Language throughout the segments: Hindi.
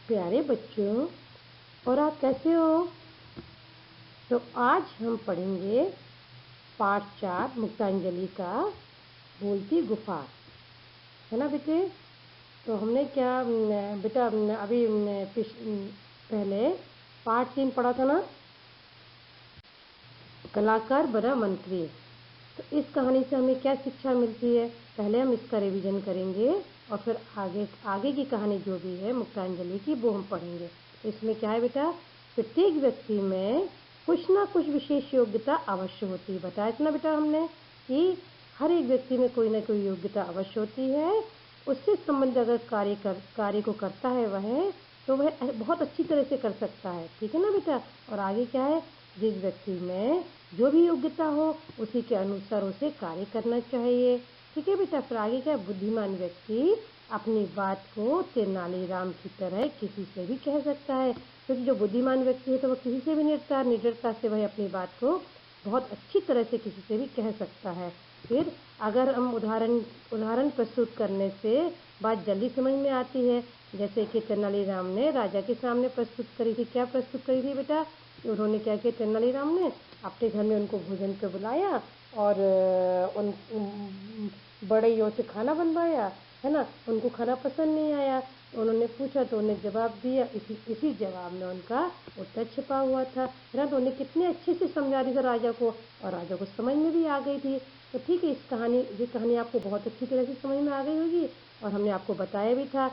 प्यारे बच्चों, और आप कैसे हो? तो आज हम पढ़ेंगे पाठ 4 मुक्तांजलि का बोलती गुफा, है ना बेटे? तो हमने क्या बेटा अभी पहले पाठ 3 पढ़ा था ना, कलाकार बना मंत्री। तो इस कहानी से हमें क्या शिक्षा मिलती है, पहले हम इसका रिवीजन करेंगे और फिर आगे की कहानी जो भी है मुक्तांजलि की वो हम पढ़ेंगे। तो इसमें क्या है बेटा, प्रत्येक व्यक्ति में कुछ ना कुछ विशेष योग्यता अवश्य होती है। बताया था ना बेटा हमने कि हर एक व्यक्ति में कोई ना कोई योग्यता अवश्य होती है। उससे संबंधित अगर कार्य को करता है वह, तो वह बहुत अच्छी तरह से कर सकता है। ठीक है ना बेटा? और आगे क्या है, जिस व्यक्ति में जो भी योग्यता हो उसी के अनुसार उसे कार्य करना चाहिए। ठीक है बेटा? फिर आगे क्या, बुद्धिमान व्यक्ति अपनी बात को तेनालीराम की तरह किसी से भी कह सकता है, क्योंकि जो बुद्धिमान व्यक्ति है तो वह किसी से भी निडरता से वह अपनी बात को बहुत अच्छी तरह से किसी से भी कह सकता है। फिर अगर हम उदाहरण प्रस्तुत करने से बात जल्दी समझ में आती है, जैसे कि तेनालीराम ने राजा के सामने प्रस्तुत करी थी। क्या प्रस्तुत करी थी बेटा? उन्होंने क्या किया, तेनालीराम ने अपने घर में उनको भोजन पे बुलाया और उन बड़इयों से खाना बनवाया, है ना? उनको खाना पसंद नहीं आया, उन्होंने पूछा तो उन्हें जवाब दिया। इसी जवाब में उनका उत्तर छिपा हुआ था, है ना? तो उन्हें कितने अच्छे से समझा दी थी राजा को, और राजा को समझ में भी आ गई थी। तो ठीक है, ये कहानी आपको बहुत अच्छी तरह से समझ में आ गई होगी, और हमने आपको बताया भी था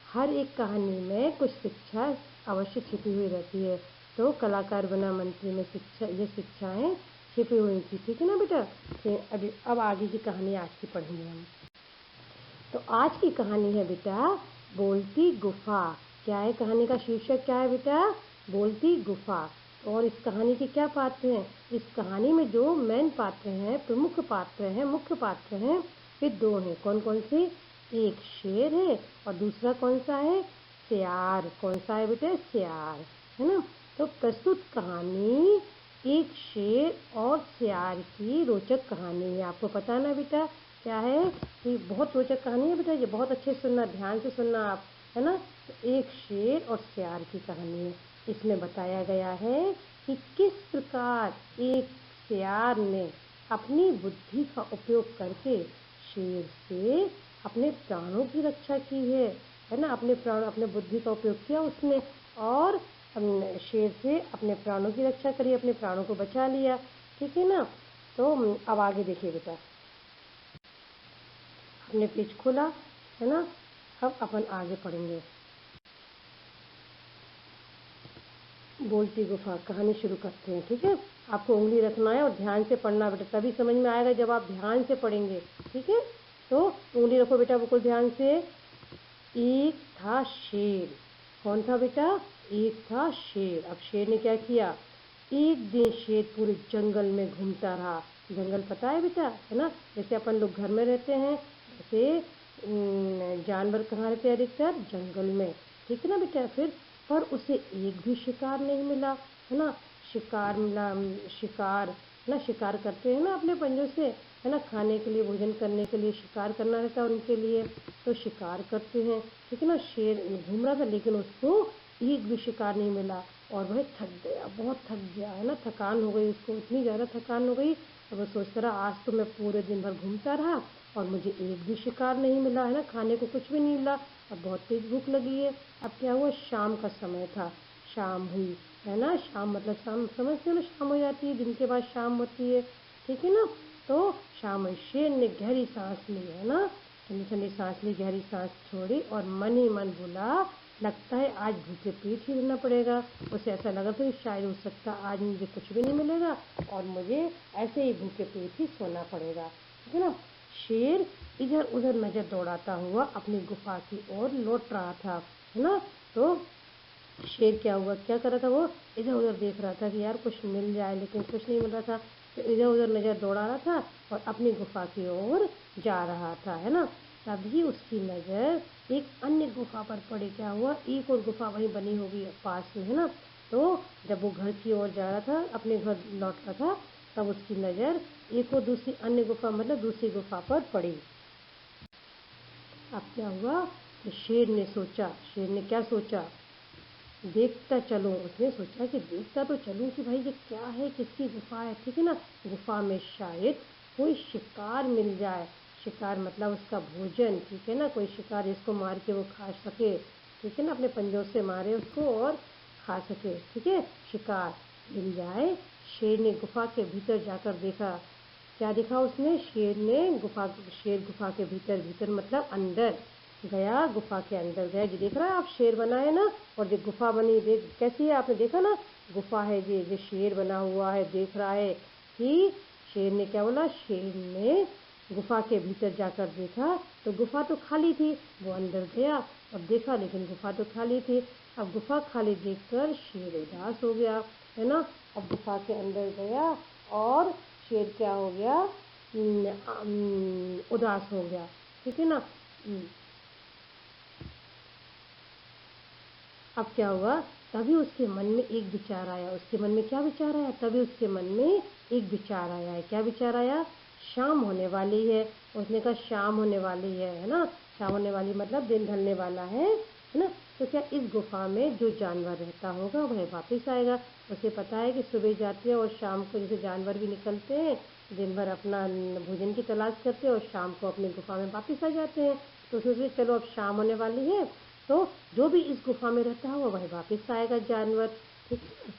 हर एक कहानी में कुछ शिक्षा अवश्य छिपी हुई रहती है। तो कलाकार बना मंत्री में ये शिक्षाएं छिपी हुई थी। ठीक है ना बेटा? अब आगे की कहानी आज की पढ़ेंगे हम। तो आज की कहानी है बेटा बोलती गुफा। क्या है कहानी का शीर्षक, क्या है बेटा? बोलती गुफा। और इस कहानी के क्या पात्र हैं? इस कहानी में जो मेन पात्र हैं, प्रमुख पात्र हैं, मुख्य पात्र हैं, वे 2 हैं। कौन कौन से? एक शेर है और दूसरा कौन सा है? सियार। कौन सा है बेटे? सियार, है ना? तो प्रस्तुत कहानी एक शेर और सियार की रोचक कहानी है। आपको पता ना बेटा क्या है? ये बहुत रोचक कहानी है बेटा, ये बहुत अच्छे से सुनना, ध्यान से सुनना आप, है ना? तो एक शेर और सियार की कहानी है। इसमें बताया गया है कि किस प्रकार एक सियार ने अपनी बुद्धि का उपयोग करके शेर से अपने प्राणों की रक्षा की है ना? अपने बुद्धि का उपयोग किया उसने, और शेर से अपने प्राणों की रक्षा करी, अपने प्राणों को बचा लिया। ठीक है ना? तो अब आगे देखिए बेटा, हमने पेज खोला, है ना? अब अपन आगे पढ़ेंगे। बोलती गुफा कहानी शुरू करते हैं। ठीक है? आपको उंगली रखना है और ध्यान से पढ़ना बेटा, तभी समझ में आएगा जब आप ध्यान से पढ़ेंगे। ठीक है? तो उंगली रखो बेटा बिल्कुल ध्यान से। एक था शेर। कौन था बेटा? एक था शेर। अब शेर ने क्या किया? एक दिन शेर पूरे जंगल में घूमता रहा। जंगल पता है बेटा, है ना? जैसे अपन लोग घर में रहते हैं, जैसे जानवर कहाँ रहते हैं अधिकतर? जंगल में। ठीक है ना बेटा? फिर पर उसे एक भी शिकार नहीं मिला, है ना? शिकार मिला, शिकार ना, शिकार करते हैं ना अपने पंजों से, है ना? खाने के लिए, भोजन करने के लिए शिकार करना रहता है उनके लिए, तो शिकार करते हैं। ठीक है ना? शेर घूम रहा था लेकिन उसको एक भी शिकार नहीं मिला, और वह थक गया, बहुत थक गया, है ना? थकान हो गई उसको, इतनी ज़्यादा थकान हो गई। अब वो सोचता रहा आज तो मैं पूरे दिन भर घूमता रहा और मुझे एक भी शिकार नहीं मिला, है ना? खाने को कुछ भी नहीं मिला, अब बहुत तेज भूख लगी है। अब क्या हुआ, शाम का समय था, शाम हुई, है ना? शाम मतलब शाम, समझते हो ना, शाम हो जाती है, दिन के बाद शाम होती है। ठीक है ना? तो शाम में शेर ने गहरी सांस ली, है ना? ठंडी ठंडी सांस ली, गहरी सांस छोड़ी और मन ही मन बोला, लगता है आज भूखे पेट ही रहना पड़ेगा। उसे ऐसा लगा था कि शायद हो सकता आज मुझे कुछ भी नहीं मिलेगा और मुझे ऐसे ही भूखे पेट ही सोना पड़ेगा। ठीक है ना? शेर इधर उधर नजर दौड़ाता हुआ अपनी गुफा की ओर लौट रहा था, है ना? तो शेर क्या हुआ, क्या कर रहा था, वो इधर उधर देख रहा था कि यार कुछ मिल जाए, लेकिन कुछ नहीं मिल रहा था। तो इधर उधर नजर दौड़ा रहा था और अपनी गुफा की ओर जा रहा था, है ना? तभी उसकी नजर एक अन्य गुफा पर पड़ी। क्या हुआ, एक और गुफा वहीं बनी होगी पास में, है ना? तो जब वो घर की ओर जा रहा था, अपने घर लौट रहा था, तब उसकी नजर एक और दूसरी अन्य गुफा, मतलब दूसरी गुफा पर पड़ी। अब क्या हुआ कि शेर ने क्या सोचा, देखता चलूं। उसने सोचा कि देखता तो चलूं कि भाई ये क्या है, किसकी गुफा है, ठीक है ना। गुफा में शायद कोई शिकार मिल जाए। शिकार मतलब उसका भोजन, ठीक है ना, कोई शिकार जिसको मार के वो खा सके, ठीक है ना, अपने पंजों से मारे उसको और खा सके, ठीक है, शिकार मिल जाए। शेर ने गुफा के भीतर जाकर देखा। क्या देखा उसने? शेर गुफा के भीतर, भीतर मतलब अंदर गया, गुफा के अंदर गया। जो देख रहा है आप, शेर बना है ना, और जो गुफा बनी देख कैसी है, आपने देखा ना, गुफा है ये, जो शेर बना हुआ है, देख रहा है कि शेर ने क्या बोला, शेर ने गुफा के भीतर जाकर देखा तो गुफा तो खाली थी। वो अंदर गया और देखा, लेकिन गुफा तो खाली थी। अब गुफा खाली देखकर शेर उदास हो गया, है ना। अब गुफा के अंदर गया और शेर क्या हो गया, उदास हो गया, ठीक है ना। अब क्या हुआ, तभी उसके मन में एक विचार आया। उसके मन में क्या विचार आया? तभी उसके मन में एक विचार आया है। क्या विचार आया? शाम होने वाली है। उसने कहा शाम होने वाली है ना। शाम होने वाली मतलब दिन ढलने वाला है ना। तो क्या इस गुफा में जो जानवर रहता होगा वह वापस आएगा। उसे पता है कि सुबह जाते हैं और शाम को जैसे जानवर भी निकलते हैं, दिन भर अपना भोजन की तलाश करते हैं और शाम को अपनी गुफा में वापस आ जाते हैं। तो उसने सोचा चलो अब शाम होने वाली है, तो जो भी इस गुफा में रहता होगा वह वापस आएगा जानवर, ठीक है।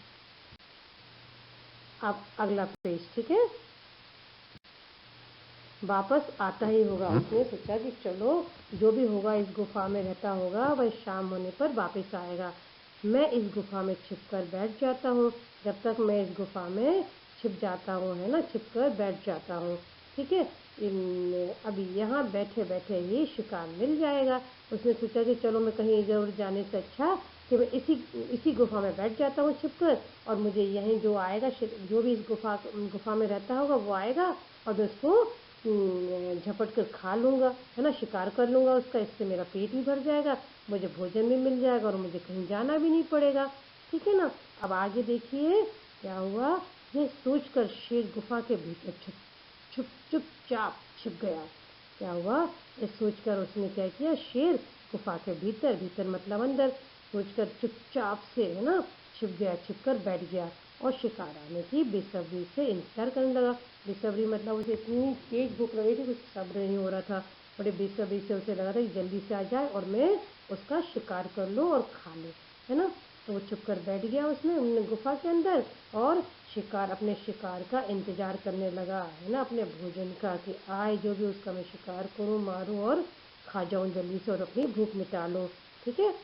अब अगला पेज, ठीक है, वापस आता ही होगा। उसने सोचा कि चलो जो भी होगा इस गुफा में रहता होगा वह शाम होने पर वापस आएगा। मैं इस गुफा में छिप कर बैठ जाता हूँ। जब तक मैं इस गुफा में छिप जाता हूँ, है ना, छिप कर बैठ जाता हूँ, ठीक है। अभी यहाँ बैठे बैठे ही शिकार मिल जाएगा। उसने सोचा कि चलो मैं कहीं इधर उधर जाने से अच्छा कि मैं इसी गुफा में बैठ जाता हूँ छिप कर, और मुझे यहीं जो आएगा, जो भी इस गुफा में रहता होगा वो आएगा और मैं उसको झपट कर खा लूँगा, है ना, शिकार कर लूँगा उसका। इससे मेरा पेट भी भर जाएगा, मुझे भोजन भी मिल जाएगा और मुझे कहीं जाना भी नहीं पड़ेगा, ठीक है ना। अब आगे देखिए क्या हुआ। यह सोचकर शेर गुफा के भीतर चुपचाप छिप गया। क्या हुआ, ये सोचकर उसने क्या किया, शेर गुफा के भीतर, भीतर मतलब अंदर, सोचकर चुपचाप से, है ना, छिप गया, छिप कर बैठ गया और शिकार आने की बेसब्री से इंतजार करने लगा। बेसब्री मतलब उसे इतनी तेज भूख लगी थी, कुछ सब्र नहीं हो रहा था। बड़े बेसब्री से उसे लगा था कि जल्दी से आ जाए और मैं उसका शिकार कर लूँ और खा लूँ, है ना। तो वो चुप कर बैठ गया उसमें गुफा के अंदर और अपने शिकार का इंतजार करने लगा, है ना, अपने भोजन का, कि आए जो भी उसका मैं शिकार करूँ, मारूँ और खा जाऊँ जल्दी से और अपनी भूख मिटा लूँ, ठीक है।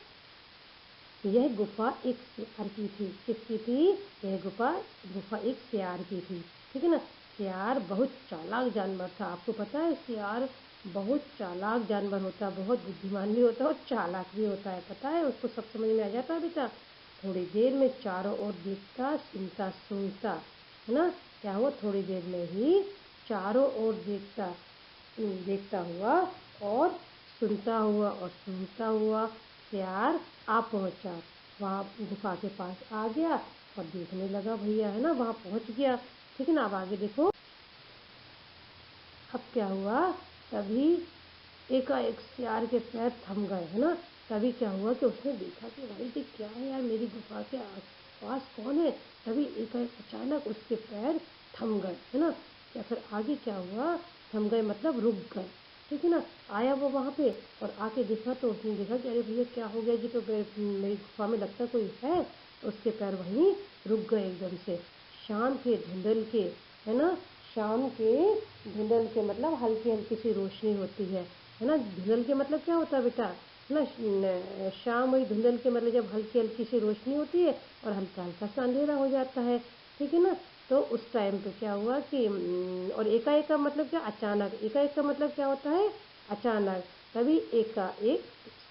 यह गुफा एक सियार की थी। किसकी थी? यह गुफा गुफा एक सियार की थी, ठीक है ना। सियार बहुत चालाक जानवर था। आपको पता है सियार बहुत चालाक जानवर होता है, बहुत बुद्धिमान भी होता है और चालाक भी होता है, पता है। उसको सब समझ में आ जाता है बेटा। थोड़ी देर में चारों ओर देखता, सुनता सूंघता, है ना। क्या हुआ, थोड़ी देर में ही चारों ओर देखता हुआ और सुनता हुआ और सूंघता हुआ सियार आ पहुंचा। वहाँ गुफा के पास आ गया और देखने लगा, भैया, है ना, वहाँ पहुंच गया, ठीक है ना। अब आगे देखो। अब क्या हुआ, तभी एकाएक सियार के पैर थम गए, है ना। तभी क्या हुआ कि उसने देखा कि भाई ये क्या है यार, मेरी गुफा के आसपास कौन है। तभी एकाएक अचानक उसके पैर थम गए, है ना। या फिर आगे क्या हुआ, थम गए मतलब रुक गए, ठीक है ना। आया वो वहाँ पे और आके देखा तो उसने देखा कि अरे भैया क्या हो गया जी, तो मेरी गुफा में लगता कोई है। तो उसके पैर वहीं रुक गए एकदम से। शाम के धुंधल के, है ना, शाम के धुंधल के मतलब हल्की हल्की सी रोशनी होती है ना। धुंधल के मतलब क्या होता है बेटा, है ना, शाम वही धुंधल के मतलब जब हल्की हल्की सी रोशनी होती है और हल्का हल्का सा अंधेरा हो जाता है, ठीक है ना। तो उस टाइम पे क्या हुआ कि और एकाएक का मतलब क्या, अचानक। एकाएक का मतलब क्या होता है, अचानक। तभी एकाएक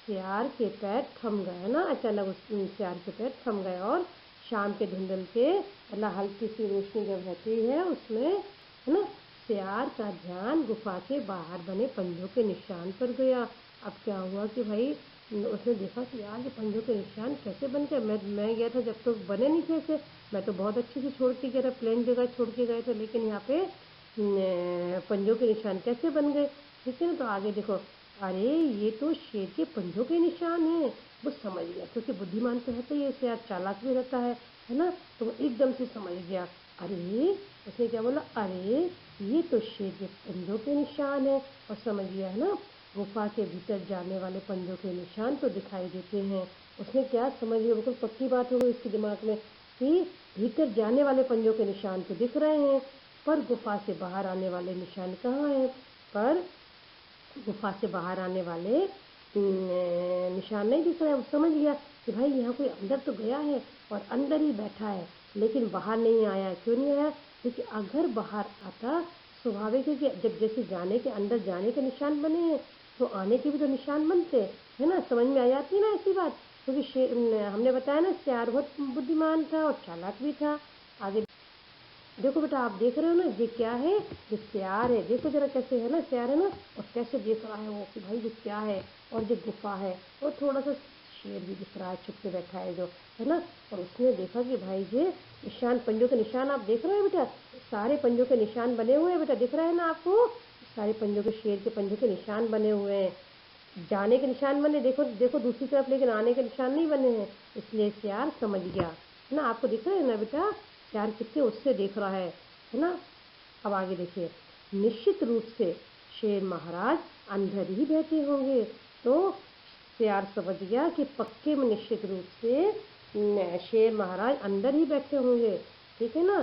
सियार के पैर थम गए, है ना। अचानक उस सियार के पैर थम गए और शाम के धुंधल के मतलब हल्की सी रोशनी जब रहती है उसमें, है ना, सियार का ध्यान गुफा के बाहर बने पंजों के निशान पर गया। अब क्या हुआ कि भाई उसने देखा कि यार ये पंजों के निशान कैसे बन गए। मैं गया था जब तो बने नहीं थे ऐसे। मैं तो बहुत अच्छे से छोड़ के गया था, प्लेन जगह छोड़ के गए थे, लेकिन यहाँ पे पंजों के निशान कैसे बन गए, ठीक है ना। तो आगे देखो। अरे ये तो शेर के पंजों के निशान हैं। वो समझ गया, क्योंकि बुद्धिमान तो रहता ही है शेर, चालाक भी रहता है ना। तो वो एकदम से समझ गया। अरे उसने क्या बोला, अरे ये तो शेर के पंजों के निशान है। और समझ गया है ना, गुफा के भीतर जाने वाले पंजों के निशान तो दिखाई देते हैं। उसने क्या समझ लिया, बिल्कुल पक्की बात हो गई उसके दिमाग में कि भीतर जाने वाले पंजों के निशान तो दिख रहे हैं, पर गुफा से बाहर आने वाले निशान कहाँ हैं। पर गुफा से बाहर आने वाले निशान नहीं दिख रहे। वो समझ गया कि भाई यहाँ कोई अंदर तो गया है और अंदर ही बैठा है, लेकिन बाहर नहीं आया। क्यों नहीं आया, क्योंकि अगर बाहर आता, स्वाभाविक है कि जब जैसे जाने के अंदर जाने के निशान बने हैं तो आने के भी तो निशान बनते हैं, है ना। समझ में आ जाती है ना ऐसी बात, क्योंकि हमने बताया ना सियार बहुत बुद्धिमान था और चालाक भी था। आगे देखो बेटा, आप देख रहे हो ना ये क्या है, ये सियार है। देखो जरा कैसे है ना, सियार है ना, और कैसे देख रहा है वो कि भाई ये क्या है। और ये गुफा है, और थोड़ा सा शेर भी दिख रहा है, छुप के बैठा है जो, है ना। और उसने देखा कि भाई ये निशान, पंजों के निशान आप देख रहे हो बेटा, सारे पंजों के निशान बने हुए हैं बेटा, दिख रहा है ना आपको। सारे पंजों के, शेर के पंजों के निशान बने हुए हैं। जाने के निशान बने, देखो देखो दूसरी तरफ, लेकिन आने के निशान नहीं बने हैं। इसलिए सियार समझ गया, है ना। आपको दिख रहा है ना बेटा, सियार कितने उससे देख रहा है ना। अब आगे देखिए, निश्चित रूप से शेर महाराज अंदर ही बैठे होंगे। तो सियार समझ गया कि पक्के में निश्चित रूप से शेर महाराज अंदर ही बैठे होंगे, ठीक है ना।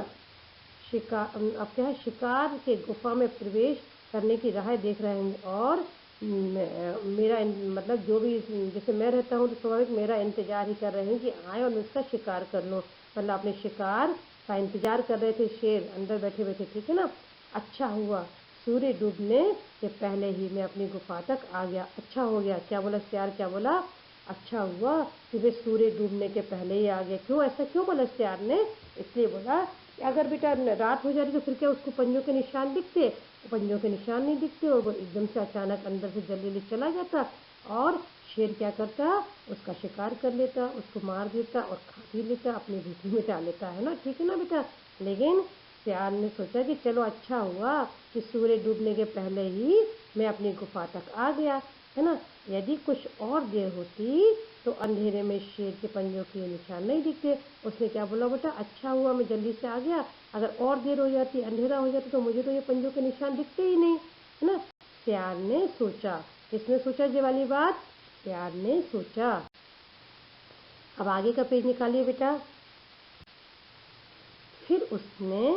शिकार, अब क्या है, शिकार के गुफा में प्रवेश करने की राह देख रहे हैं। और मेरा मतलब जो भी, जैसे मैं रहता हूँ तो स्वाभाविक मेरा इंतजार ही कर रहे हैं कि आए और मैं उसका शिकार कर लूँ। मतलब अपने शिकार का इंतजार कर रहे थे शेर अंदर बैठे बैठे, ठीक है ना। अच्छा हुआ सूर्य डूबने से पहले ही मैं अपनी गुफा तक आ गया। अच्छा हो गया, क्या बोला सियार, क्या बोला, अच्छा हुआ कि वे सूर्य डूबने के पहले ही आ गए। क्यों, ऐसा क्यों बोला सियार ने, इसलिए बोला कि अगर बेटा रात हो जाती तो फिर क्या उसको पंजों के निशान दिखते, पंजों के निशान नहीं दिखते, और वो एकदम से अचानक अंदर से जल्दी चला जाता, और शेर क्या करता, उसका शिकार कर लेता, उसको मार देता और खा भी लेता, अपनी भूख मिटा लेता, है ना, ठीक है ना बेटा। लेकिन सियार ने सोचा कि चलो अच्छा हुआ कि सूर्य डूबने के पहले ही मैं अपनी गुफा तक आ गया, है ना। यदि कुछ और देर होती तो अंधेरे में शेर के पंजों के निशान नहीं दिखते। उसने क्या बोला, बेटा अच्छा हुआ मैं जल्दी से आ गया, अगर और देर हो जाती, अंधेरा हो जाता, तो मुझे तो ये पंजों के निशान दिखते ही नहीं, है ना। सियार ने सोचा, किसने सोचा ये वाली बात, सियार ने सोचा। अब आगे का पेज निकालिए बेटा। फिर उसने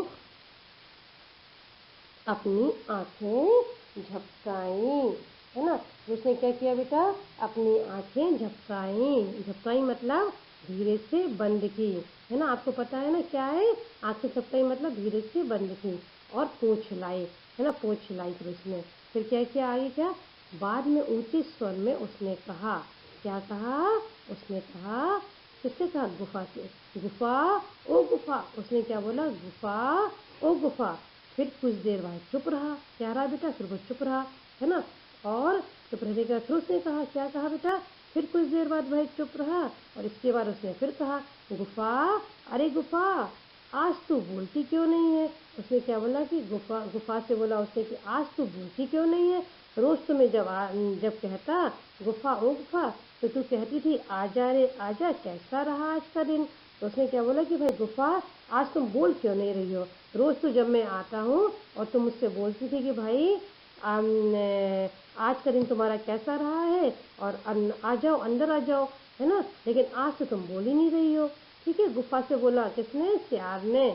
अपनी आंखें झपकाई, है ना। उसने क्या किया बेटा, अपनी आंखें झपकाई। झपकाई मतलब धीरे से बंद की, है ना। आपको पता है ना क्या है, आंखें झपकाई मतलब धीरे से बंद की। और पूंछ हिलाई, है ना, पूंछ हिलाई फिर क्या किया आगे, क्या बाद में ऊंचे स्वर में उसने कहा, क्या कहा, उसने कहा, किससे कहा, गुफा से, गुफा ओ गुफा। उसने क्या बोला, गुफा ओ गुफा। फिर कुछ देर बाद चुप रहा, क्या रहा बेटा, फिर वो चुप रहा, है ना। और चुप रहने के बाद फिर उसने कहा, क्या कहा बेटा, फिर कुछ देर बाद वह चुप रहा, और इसके बाद उसने फिर कहा, गुफा, अरे गुफा, आज तू बोलती क्यों नहीं है। उसने क्या बोला कि गुफा, गुफा से बोला उसने कि आज तू बोलती क्यों नहीं है। रोज तुम्हें जब कहता गुफा ओ गुफा, तो तू कहती थी आजा रे आजा, कैसा रहा आज का दिन। तो उसने क्या बोला कि भाई गुफा, आज तुम बोल क्यों नहीं रही हो। रोज तो जब मैं आता हूँ और तुम मुझसे बोलती थी कि भाई आज का दिन तुम्हारा कैसा रहा है, और आ जाओ, अंदर आ जाओ, है ना। लेकिन आज तो तुम बोल ही नहीं रही हो, ठीक है। गुफा से बोला, किसने, सियार ने।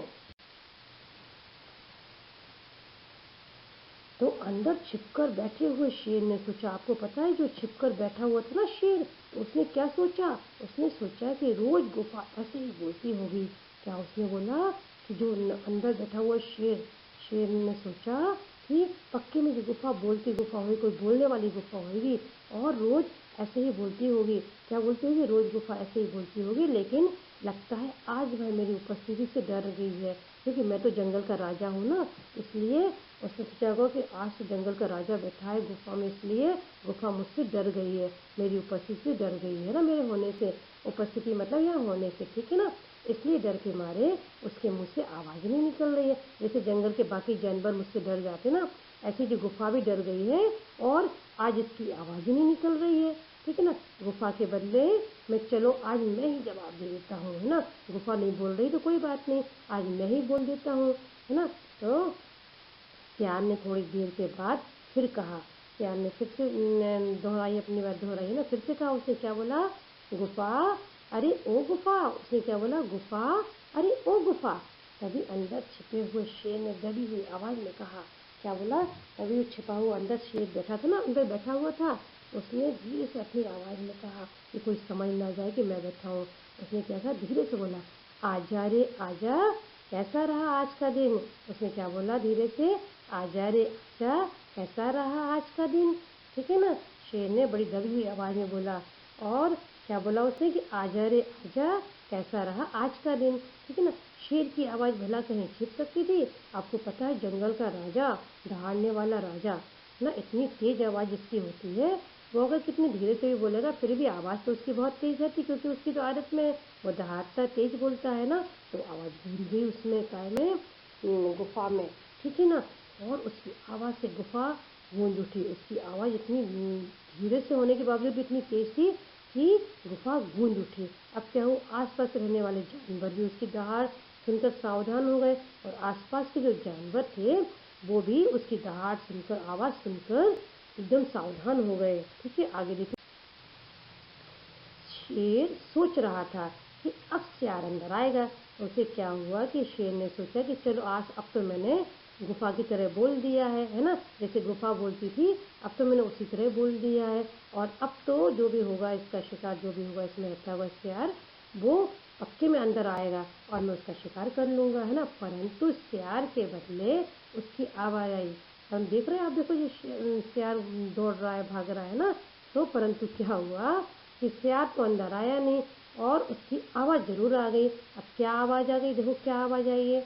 तो अंदर छिपकर बैठे हुए शेर ने सोचा, आपको पता है जो छिपकर बैठा हुआ था ना शेर, तो उसने क्या सोचा, उसने सोचा कि रोज गुफा ऐसे ही बोलती होगी। क्या उसने बोला कि जो अंदर बैठा हुआ शेर, शेर ने सोचा कि पक्के में जो गुफा बोलती गुफा होगी, कोई बोलने वाली गुफा होगी, और रोज ऐसे ही बोलती होगी। क्या बोलती होगी, रोज गुफा ऐसे ही बोलती होगी, लेकिन लगता है आज वह मेरी उपस्थिति से डर गई है, क्योंकि मैं तो जंगल का राजा हूँ ना। इसलिए उसने सोचा होगा कि आज तो जंगल का राजा बैठा है गुफा में, इसलिए गुफा मुझसे डर गई है, मेरी उपस्थिति से डर गई है ना, मेरे होने से। उपस्थिति मतलब यहाँ होने से, ठीक है ना। इसलिए डर के मारे उसके मुंह से आवाज़ नहीं निकल रही है। जैसे जंगल के बाकी जानवर मुझसे डर जाते ना, ऐसी जो गुफा भी डर गई है और आज इसकी आवाज़ ही नहीं निकल रही है, ठीक है ना। गुफा के बदले मैं चलो आज मैं ही जवाब दे देता हूँ, है ना। गुफा नहीं बोल रही तो कोई बात नहीं, आज मैं ही बोल देता हूँ, है ना। तो सियार ने थोड़ी देर के बाद फिर कहा, सियार ने फिर से दोहराई, अपनी बात दोहराई है ना, फिर से कहा। उसने क्या बोला, गुफा अरे ओ गुफा। उसने क्या बोला, गुफा अरे ओ गुफा। तभी अंदर छिपे हुए शेर ने दबी हुई आवाज में कहा, क्या बोला, तभी वो छिपा हुआ अंदर शेर बैठा था ना, अंदर बैठा हुआ था। उसने धीरे से अपनी आवाज में कहा कि कोई समझ ना जाए कि मैं बैठा हूँ। उसने क्या कहा, धीरे से बोला, आजा रे आजा, कैसा रहा आज का दिन। उसने क्या बोला, धीरे से, आजा रे आजा, कैसा रहा आज का दिन, ठीक है ना। शेर ने बड़ी दबी हुई आवाज में बोला। और क्या बोला उसने कि आजा रे आजा, कैसा रहा आज का दिन, ठीक है ना। शेर की आवाज भला कहीं छिप सकती थी। आपको पता है जंगल का राजा, दहाड़ने वाला राजा ना, इतनी तेज आवाज जिसकी होती है, वो अगर कितनी धीरे से भी बोलेगा फिर भी आवाज तो उसकी बहुत तेज रहती, क्योंकि उसकी तो आदत में वो दहाड़ता तेज बोलता है ना। तो आवाज गूंज गई उसमें काय में, गुफा में, ठीक है ना। और उसकी आवाज से गुफा गूंज उठी। उसकी आवाज इतनी धीरे से होने के बावजूद भी इतनी तेज थी कि गुफा गूंज उठी। अब क्या हुआ, आसपास रहने वाले जानवर भी उसकी दहाड़ सुनकर सावधान हो गए, और आसपास के जो जानवर थे वो भी उसकी दहाड़ सुनकर, आवाज सुनकर एकदम सावधान हो गए, ठीक है। आगे देखिए, शेर सोच रहा था कि अब सियार अंदर आएगा। उसे क्या हुआ कि शेर ने सोचा कि चलो आज, अब तो मैंने गुफा की तरह बोल दिया है ना, जैसे गुफा बोलती थी, अब तो मैंने उसी तरह बोल दिया है। और अब तो जो भी होगा, इसका शिकार जो भी होगा, इसमें रहता हुआ सियार, वो पक्के में अंदर आएगा और मैं उसका शिकार कर लूंगा, है ना। परंतु सियार के बदले उसकी आवाज आई। हम देख रहे हैं, आप देखो ये सियार दौड़ रहा है, भाग रहा है ना। तो परंतु क्या हुआ कि सियार तो अंदर आया नहीं, और उसकी आवाज जरूर आ गई। अब क्या आवाज आ गई, देखो क्या आवाज आई है,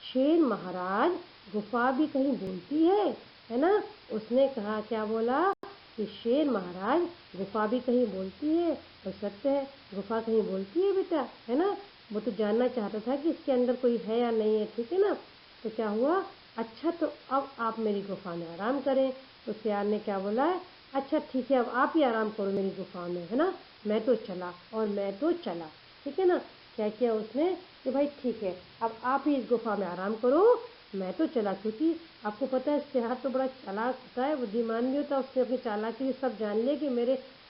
शेर महाराज, गुफा भी कहीं बोलती है ना। उसने कहा, क्या बोला कि शेर महाराज, गुफा भी कहीं बोलती है। तो सत्य है, गुफा कहीं बोलती है बेटा, है ना। वो तो जानना चाहता था कि इसके अंदर कोई है या नहीं है, ठीक है ना। तो क्या हुआ, अच्छा तो अब आप मेरी गुफा में आराम करें। तो सियार ने क्या बोला, अच्छा ठीक है, अब आप ही आराम करो मेरी गुफा में, है ना। मैं तो चला और मैं तो चला, ठीक है ना। क्या किया उसने कि भाई ठीक है, अब आप ही इस गुफा में आराम करो, मैं तो चला। क्योंकि आपको पता है सियार तो बड़ा चालाक होता है, बुद्धिमान भी होता है। उसने अपनी चालाकी से सब जान लिया कि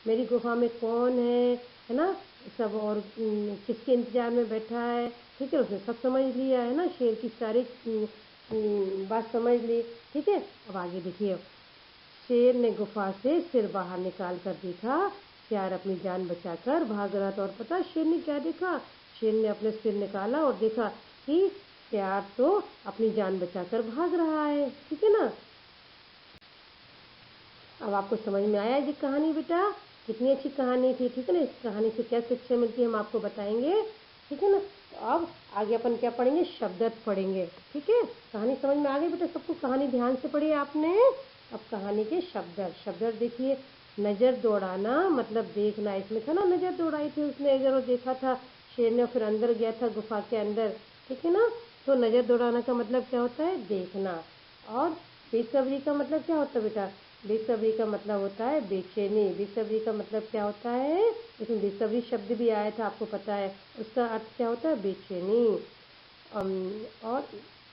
मेरी गुफा में कौन है ना, सब, और किसके इंतजार में बैठा है, ठीक है। उसने सब समझ लिया, है ना, शेर की सारी बात समझ ली, ठीक है। अब आगे देखिए, शेर ने गुफा से सिर बाहर निकाल कर देखा, सियार अपनी जान बचाकर भाग रहा था। और पता शेर ने क्या देखा, शेर ने अपने सिर निकाला और देखा कि सियार तो अपनी जान बचाकर भाग रहा है, ठीक है ना। अब आपको समझ में आया ये कहानी बेटा, कितनी अच्छी कहानी थी, ठीक है ना। इस कहानी से क्या शिक्षा मिलती है हम आपको बताएंगे, ठीक है ना। तो अब आगे अपन क्या पढ़ेंगे, शब्दार्थ पढ़ेंगे, ठीक है। कहानी समझ में आ गई बेटा सबको, कहानी ध्यान से पढ़ी आपने। अब कहानी के शब्दार्थ देखिए, नजर दौड़ाना मतलब देखना, इसमें था ना, नजर दौड़ाई थी उसने, इधर देखा था शेर ने, फिर अंदर गया था गुफा के अंदर, ठीक है ना। तो नजर दौड़ाना का मतलब क्या होता है, देखना। और बेसब्री का मतलब क्या होता है बेटा, बेसब्री का मतलब होता है बेचैनी। बेसब्री का मतलब क्या होता है, इसमें बेसब्री शब्द भी आया था, आपको पता है, उसका अर्थ क्या होता है, बेचैनी। और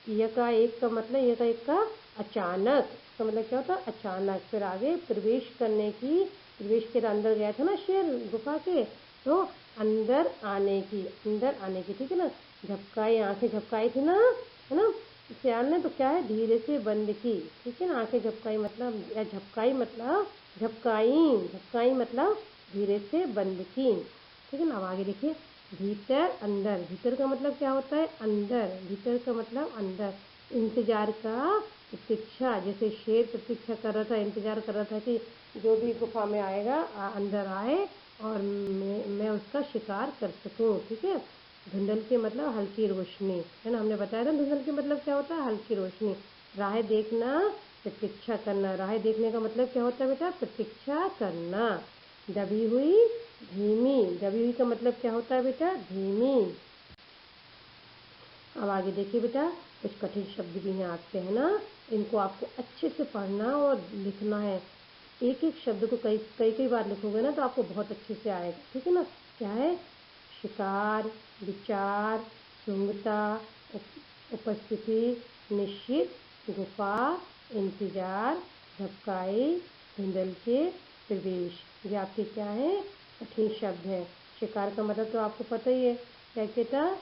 यकाएक का मतलब, यकाएक का अचानक, इसका मतलब क्या होता है, अचानक। फिर आगे प्रवेश करने की, प्रवेश के अंदर गया था ना शेर गुफा के, तो अंदर आने की, अंदर आने की, ठीक है ना। झपकाई, आंखें झपकाई थी ना, है ना। सियार ने तो क्या है, धीरे से बंद की, ठीक है ना। आंखें झपकाई मतलब, या झपकाई मतलब, झपकाई मतलब धीरे से बंद की, ठीक है ना। अब आगे देखिए, भीतर अंदर, भीतर का मतलब क्या होता है, अंदर, भीतर का मतलब अंदर। इंतजार का, प्रतीक्षा, जैसे शेर प्रतीक्षा कर रहा था, इंतजार कर रहा था कि जो भी गुफा में आएगा अंदर आए और मैं उसका शिकार कर सकूं, ठीक है। धुंधल के मतलब हल्की रोशनी, है ना, हमने बताया था धुंधल के मतलब क्या होता है, हल्की रोशनी। राह देखना, प्रतीक्षा करना, राह देखने का मतलब क्या होता है बेटा, प्रतीक्षा करना। दबी हुई, धीमी, दबी हुई का मतलब क्या होता है बेटा, धीमी। अब आगे देखिए बेटा, कुछ कठिन शब्द भी यहाँ आते हैं ना, इनको आपको अच्छे से पढ़ना और लिखना है। एक एक शब्द को कई कई कई बार लिखोगे ना तो आपको बहुत अच्छे से आएगा, ठीक है ना। क्या है? शिकार, विचार, सूंघता, उपस्थिति, निश्चित, गुफा, इंतजार, धक्काई, धुंधल के, प्रवेश। ये आपके क्या है? कठिन शब्द है। शिकार का मतलब तो आपको पता ही है, क्या कहता?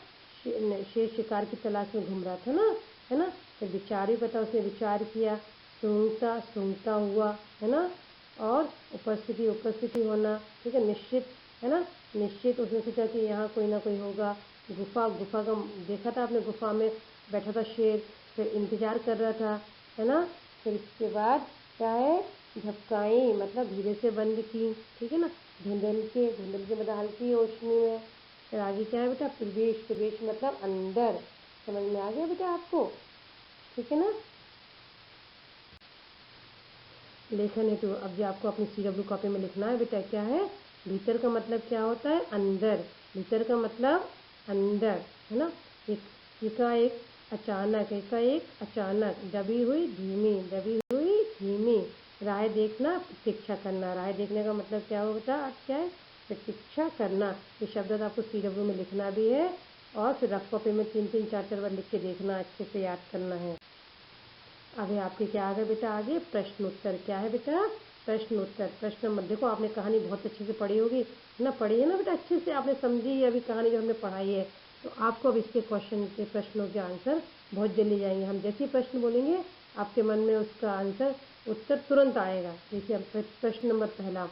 शेर शिकार की तलाश में घूम रहा था ना, है ना। फिर विचार भी पता, उसने विचार किया। सूंघता, सूंघता हुआ, है ना। और उपस्थिति, उपस्थिति होना, ठीक है। निश्चित, है ना, निश्चित, उसने सोचा कि यहाँ कोई ना कोई होगा। गुफा, गुफा का देखा था आपने, गुफा में बैठा था शेर, फिर इंतजार कर रहा था, है ना। फिर इसके बाद क्या है? झपकाई मतलब धीरे से बंद की, ठीक है ना। धुंधल के मतलब हल्की रोशनी में। फिर आगे क्या है बेटा? प्रवेश, प्रवेश मतलब अंदर। समझ में आ गया बेटा आपको? ठीक है ना। लेखन है तो अब जो आपको अपनी CW कॉपी में लिखना है बेटा, क्या है? भीतर का मतलब क्या होता है? अंदर। भीतर का मतलब अंदर, है ना। एक अचानक, एक अचानक, दबी हुई धीमी, दबी हुई धीमी। राह देखना, प्रतीक्षा करना। राह देखने का मतलब क्या होता है? क्या है? प्रतीक्षा करना। ये शब्द आपको CW में लिखना भी है और फिर रफ कॉपी में 3-3 4-4 बार लिख के देखना, अच्छे से याद करना है। अभी आपके क्या आ गया बेटा? आगे प्रश्न उत्तर। क्या है बेटा? प्रश्न उत्तर। प्रश्न नंबर, देखो आपने कहानी बहुत अच्छे से पढ़ी होगी, है ना। पढ़ी है ना बेटा? अच्छे से आपने समझी है अभी कहानी जो हमने पढ़ाई है। तो आपको अब इसके क्वेश्चन के प्रश्नों के आंसर बहुत जल्दी जाएंगे। हम जैसे ही प्रश्न बोलेंगे आपके मन में उसका आंसर उत्तर तुरंत आएगा। देखिए अब प्रश्न नंबर पहला,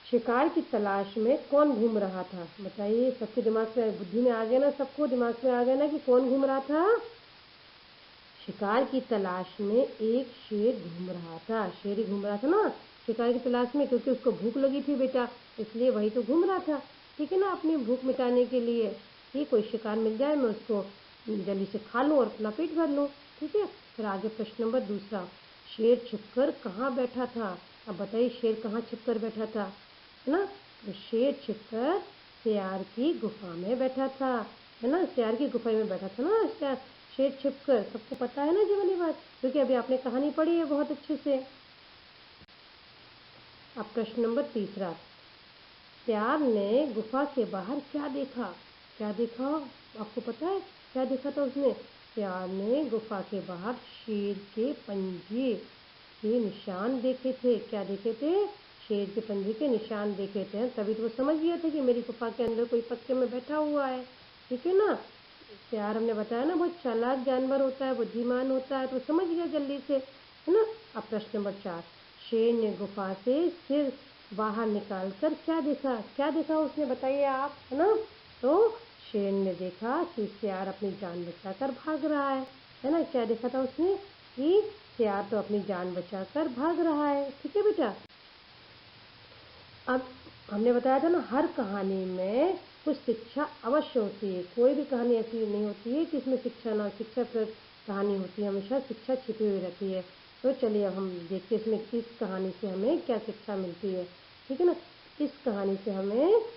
शिकार की तलाश में कौन घूम रहा था? बताइए, सबके दिमाग में, बुद्धि में आ गया ना, सबको दिमाग में आ गया ना कि कौन घूम रहा था? शिकार की तलाश में एक शेर घूम रहा था। शेर ही घूम रहा था ना शिकार की तलाश में, क्योंकि उसको भूख लगी थी बेटा, इसलिए वही तो घूम रहा था, ठीक है ना। अपनी भूख मिटाने के लिए कि कोई शिकार मिल जाए, मैं उसको जल्दी से खा लूँ और अपना पेट भर लूँ, ठीक है। फिर आगे प्रश्न नंबर दूसरा, शेर छुपकर कहाँ बैठा था? अब बताइए, शेर कहाँ छुपकर बैठा था, है ना। तो शेर छुपकर सियार की गुफा में बैठा था, है ना। सियार की गुफा में बैठा था ना शेर छिपकर। सबको पता है ना ये वाली बात, क्योंकि अभी आपने कहानी पढ़ी है बहुत अच्छे से। अब प्रश्न नंबर तीसरा, सियार ने गुफा के बाहर क्या देखा? क्या देखा? आपको पता है क्या देखा था उसने? सियार ने गुफा के बाहर शेर के पंजे के निशान देखे थे। क्या देखे थे? शेर के पंजे के निशान देखे थे, तभी तो वो समझ गया था कि मेरी गुफा के अंदर कोई पक्के में बैठा हुआ है, ठीक है ना। सियार हमने बताया ना बहुत चालाक जानवर होता है, बुद्धिमान होता है, तो समझ गया जल्दी से, है ना। अब प्रश्न नंबर 4, शेर ने गुफा से सिर बाहर निकालकर क्या देखा? क्या देखा उसने, बताइए आप, है ना। तो शेर ने देखा कि सियार अपनी जान बचाकर भाग रहा है ना। क्या देखा था उसने? कि सियार तो अपनी जान बचाकर भाग रहा है, ठीक है बेटा। अब हमने बताया था ना, हर कहानी में कुछ शिक्षा अवश्य होती है। कोई भी कहानी ऐसी नहीं होती है कि इसमें शिक्षा ना, शिक्षाप्रद कहानी होती है, हमेशा शिक्षा छिपी हुई रहती है। तो चलिए अब हम देखते हैं इसमें किस कहानी से हमें क्या शिक्षा मिलती है, ठीक है ना। इस कहानी से हमें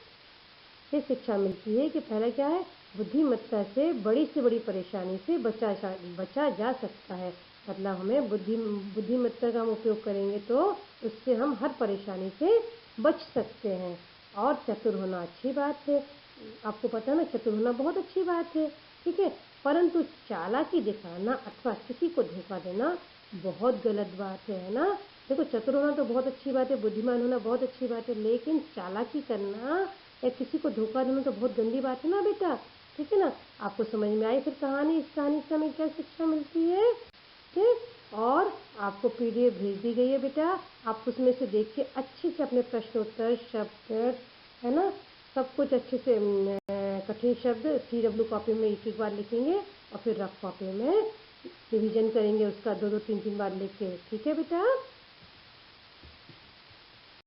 ये शिक्षा मिलती है कि पहला क्या है, बुद्धिमत्ता से बड़ी परेशानी से बचा जा सकता है। मतलब हमें बुद्धिमत्ता का हम उपयोग करेंगे तो उससे हम हर परेशानी से बच सकते हैं। और चतुर होना अच्छी बात है, आपको पता है ना, चतुर होना बहुत अच्छी बात है, ठीक है। परंतु चालाकी दिखाना अथवा किसी को धोखा देना बहुत गलत बात है ना। देखो, चतुर होना तो बहुत अच्छी बात है, बुद्धिमान होना बहुत अच्छी बात है, लेकिन चालाकी करना या किसी को धोखा देना तो बहुत गंदी बात है ना बेटा, ठीक है ना। आपको समझ में आई फिर कहानी? इस कहानी से हमें क्या शिक्षा मिलती है, ठीक। और आपको PDF भेज दी गई है बेटा, आप उसमें से देख के अच्छे से अपने प्रश्न उत्तर शब्द, है ना, सब कुछ अच्छे से कठिन शब्द CW कॉपी में एक एक बार लिखेंगे और फिर रफ कॉपी में रिवीजन करेंगे उसका 2-2 3-3 बार लिख के, ठीक है बेटा।